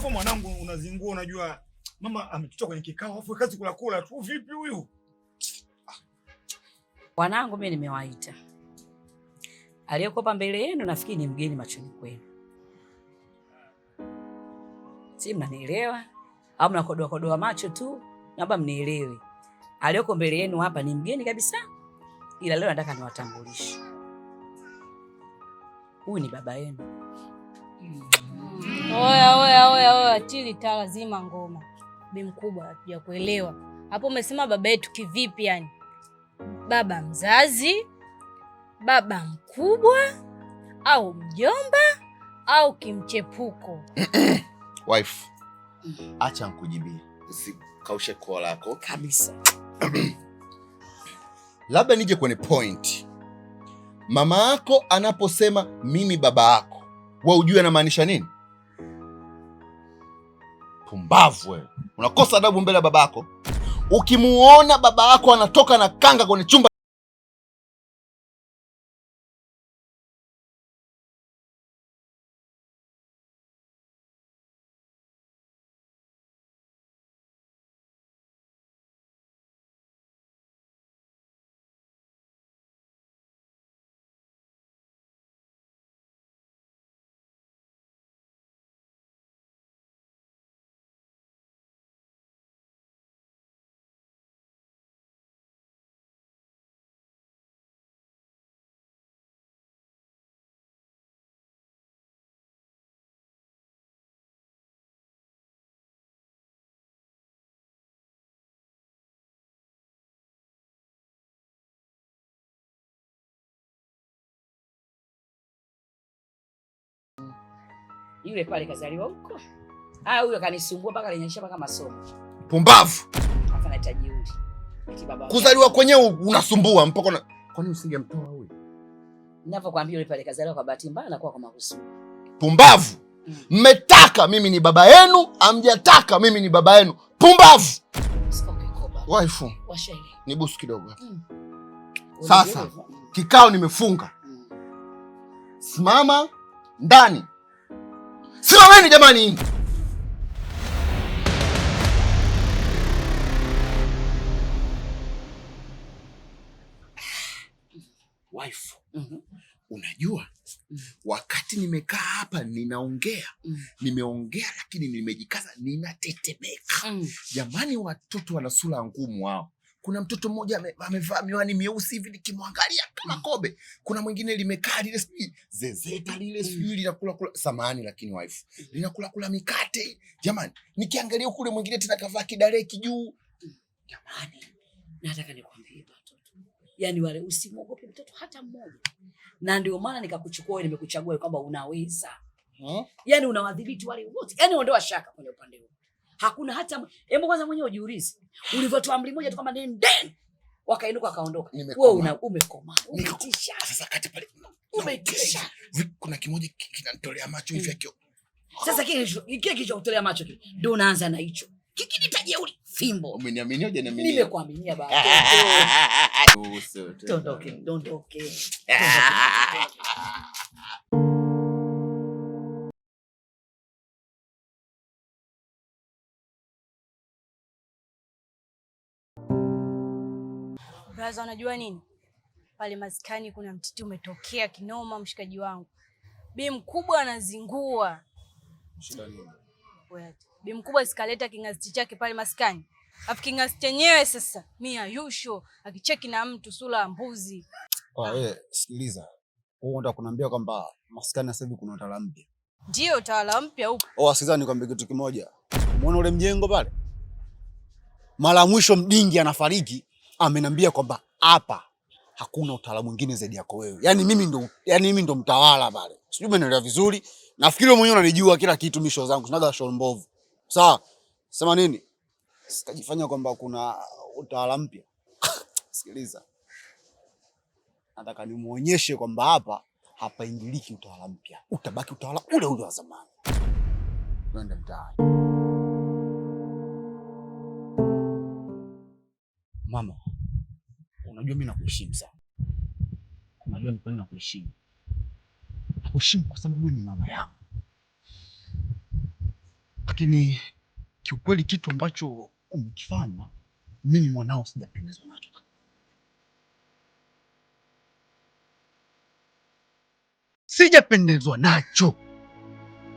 Afu mwanangu unazingua, unajua mama ametutoa kwenye kikao afu kazi kula tu. Vipi huyu? Wanangu mimi nimewaita. Aliyekopa mbele yenu nafikiri ni mgeni machoni kwenu. Si mnanielewa? Au mnakodoa macho tu? Naomba mnielewe. Aliyeko mbele yenu hapa ni mgeni kabisa. Ila leo nataka niwatambulishe. Huyu ni baba yenu. Oya, chili taa lazima ngoma. Bi mkubwa hatuja kuelewa. Hapo umesema baba yetu kivipi yani? Baba mzazi, baba mkubwa, au mjomba, au kimchepuko? Wife, acha nikujibie. Usikaushe koo lako Kabisa. Labda nije kwenye point. Mama yako anaposema mimi baba yako, wewe ujue anamaanisha nini? Pumbavu wewe. Unakosa adabu mbele ya babako. Ukimuona baba yako anatoka na kanga kwenye chumba Yule pale kazaliwa huko. Huyo kanisumbua mpaka alinyesha mpaka masomo. Pumbavu. Hapa nahitaji yule. Eti baba. Kuzaliwa kwenyewe unasumbua mpaka na kwa nini usingemtoa huyo? Ninapokuambia yule pale kazaliwa kwa bahati mbaya na kwa makusudi. Pumbavu. Mmetaka mimi ni baba yenu, amjataka mimi ni baba yenu. Pumbavu. Wife. Washaili. Nibusu kidogo hapa. Sasa kikao nimefunga. Simama ndani. Simameni jamani. Wife. Unajua wakati nimekaa hapa ninaongea, nimeongea lakini nimejikaza, ninatetemeka. Jamani, watoto wana sura ngumu hao. Kuna mtoto mmoja amevaa miwani mieusi hivi nikimwangalia kama kobe. Kuna mwingine limekaa lile sijui zezeta lile sijui linakula samani lakini wife. Linakula mikate. Jamani, nikiangalia kule mwingine tena kavaa kidareki juu. Jamani, nataka nikwambie watoto. Yaani wale usimwogope mtoto hata mmoja. Na ndio maana nikakuchukua wewe, nimekuchagua kwamba unaweza. Yaani unawadhibiti wale wote. Yaani ondoa shaka kwenye upande huo. Hakuna hata hebu kwanza mwenyewe ujiulize. Ulivyotoa amri moja tu kama den wakainuka akaondoka. Wewe umekoma. Umetisha. Sasa kati pale umetisha. Kuna kimoja kinanitolea macho hivi akio. Sasa kile kilichotolea macho kile ndio unaanza na hicho. Kikinitajia uli fimbo. Umeniamini hoja na mimi. Nimekuaminia baba. Dondoke. Braza, unajua nini? Pale maskani kuna mtiti umetokea kinoma, mshikaji wangu. Bi mkubwa anazingua. Shida nini? Wewe. Bi mkubwa sikaleta kingasti chake pale maskani. Afu kingasti chenyewe sasa mimi ayusho akicheki na mtu sura mbuzi. Wewe sikiliza. Wewe unataka kuniambia kwamba maskani sasa hivi kuna utawala mpya? Ndio, utawala mpya huko. Sikiliza nikwambie kitu kimoja. Umeona ule mjengo pale? Mara mwisho Mdingi anafariki, ameniambia kwamba hapa hakuna utawala mwingine zaidi yako wewe. Yaani mimi ndo mtawala pale. Sijui umeelewa vizuri. Nafikiri wewe mwenyewe unanijua kila kitu, misho zangu. Sinaga show mbovu. Sawa? Sema nini? Sitajifanya kwamba kuna utawala mpya. Sikiliza. Nataka nimuonyeshe kwamba hapa hapaingiliki utawala mpya. Utabaki utawala ule ule wa zamani. Twende mtaani. Mama, unajua mimi nakuheshimu sana. Unajua ni kwa nini nakuheshimu? Nakuheshimu kwa sababu wewe ni mama yangu. Lakini kiukweli kitu ambacho umekifanya mimi mwanao sijapendezwa nacho. Sijapendezwa nacho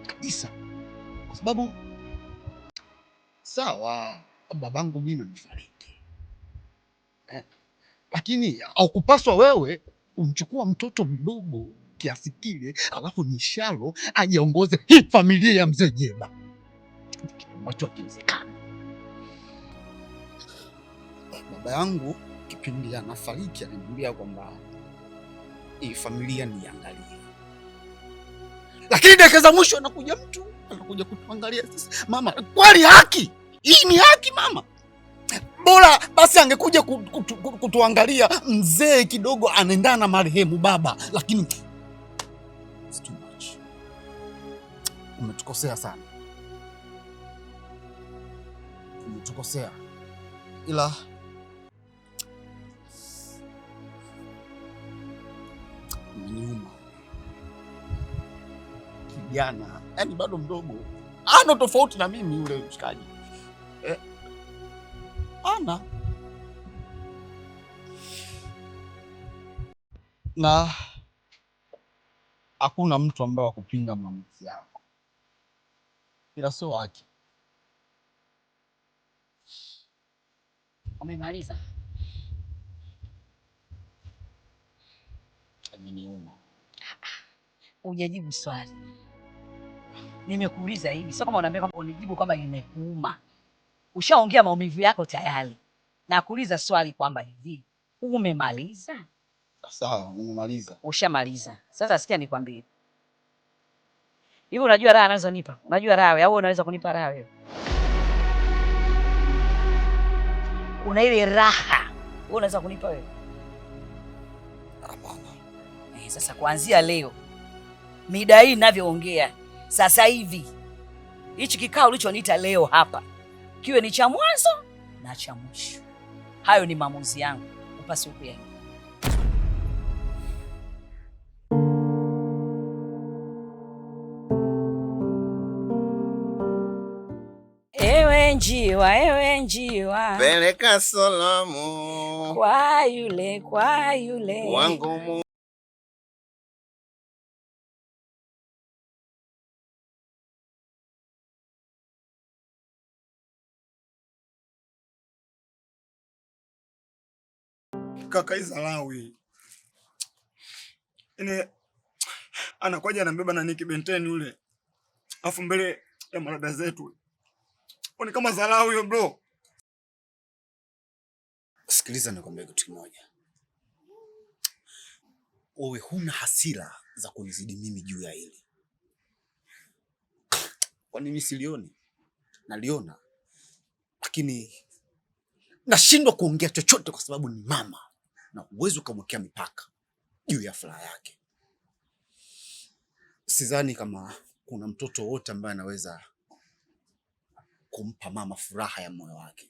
kabisa, kwa sababu sawa, babangu mimi amefariki, lakini haukupaswa wewe umchukua mtoto mdogo kiasi kile alafu Nishalo aiongoze hii familia ya mzee Jeba. Ambacho hakiwezekani. Baba yangu kipindi anafariki aliniambia kwamba hii familia niangalie, lakini dakika za mwisho anakuja mtu anakuja kutuangalia sisi. Mama, kweli haki hii ni haki mama? Bora basi angekuja kutuangalia mzee kidogo anaendana na marehemu baba, lakini it's too much. Umetukosea sana, umetukosea, ila umeniuma. Kijana yani bado mdogo, ana tofauti na mimi yule mshikaji ana na hakuna mtu ambaye wakupinga maamuzi yako, ila sio haki. Umemaliza? Ameniuma. Hujajibu swali. Nimekuuliza hivi, sio kama unaambia kwamba unijibu kwamba imekuuma. Ushaongea maumivu yako tayari. Na kuuliza swali kwamba hivi, umemaliza? Sawa, umemaliza. Ushamaliza. Sasa sikia nikwambie. Hivi unajua raha anazonipa? Unajua raha wewe au unaweza kunipa raha wewe? Una ile raha. Wewe unaweza kunipa wewe? Hapana. Sasa kuanzia leo mida hii ninavyoongea sasa hivi, hichi kikao ulichoniita leo hapa kiwe ni cha mwanzo na cha mwisho. Hayo ni maamuzi yangu, upasi upya. Ewe njiwa, peleka salamu kwa yule wangu. Kaka Izalawi. Ine anakuja anambeba na Niki Benteni yule. Afu mbele ya marada zetu. Ni kama Zalawi huyo bro. Sikiliza nikwambie kitu kimoja. Wewe huna hasira za kunizidi mimi juu ya hili. Kwa nini silioni? Naliona. Lakini nashindwa kuongea chochote kwa sababu ni mama. Na uwezo ukamwekea mipaka juu ya furaha yake. Sidhani kama kuna mtoto wote ambaye anaweza kumpa mama furaha ya moyo wake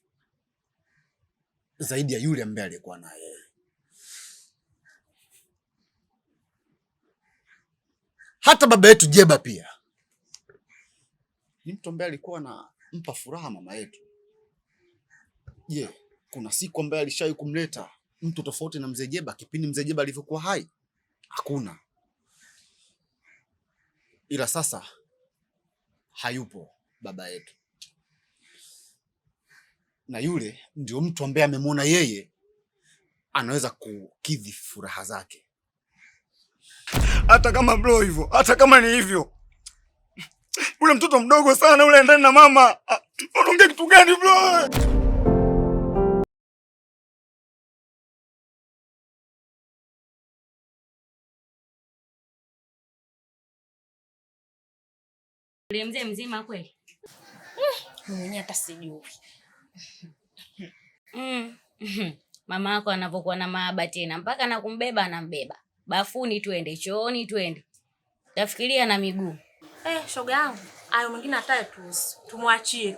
zaidi ya yule ambaye alikuwa na yeye. Hata baba yetu Jeba pia ni mtu ambaye alikuwa anampa furaha mama yetu. Je, kuna siku ambaye alishawahi kumleta mtu tofauti na mzee Jeba kipindi mzee Jeba alivyokuwa hai? Hakuna. Ila sasa hayupo baba yetu, na yule ndio mtu ambaye amemwona yeye anaweza kukidhi furaha zake. Hata kama bro hivyo, hata kama ni hivyo, ule mtoto mdogo sana ule ndani na mama, unaongea kitu gani bro? Ule mzee mzima kweli? Mwenye hata sijui. Mama yako anapokuwa na mahaba tena mpaka na kumbeba anambeba. Bafuni twende, chooni twende. Tafikiria na miguu. Shoga yangu, hayo mwingine hata tumwachie.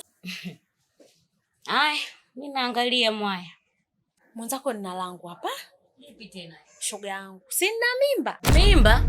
Ai, mimi naangalia mwaya. Mwanzako nina langu hapa. Nipi tena? Shoga yangu, sina mimba. Mimba?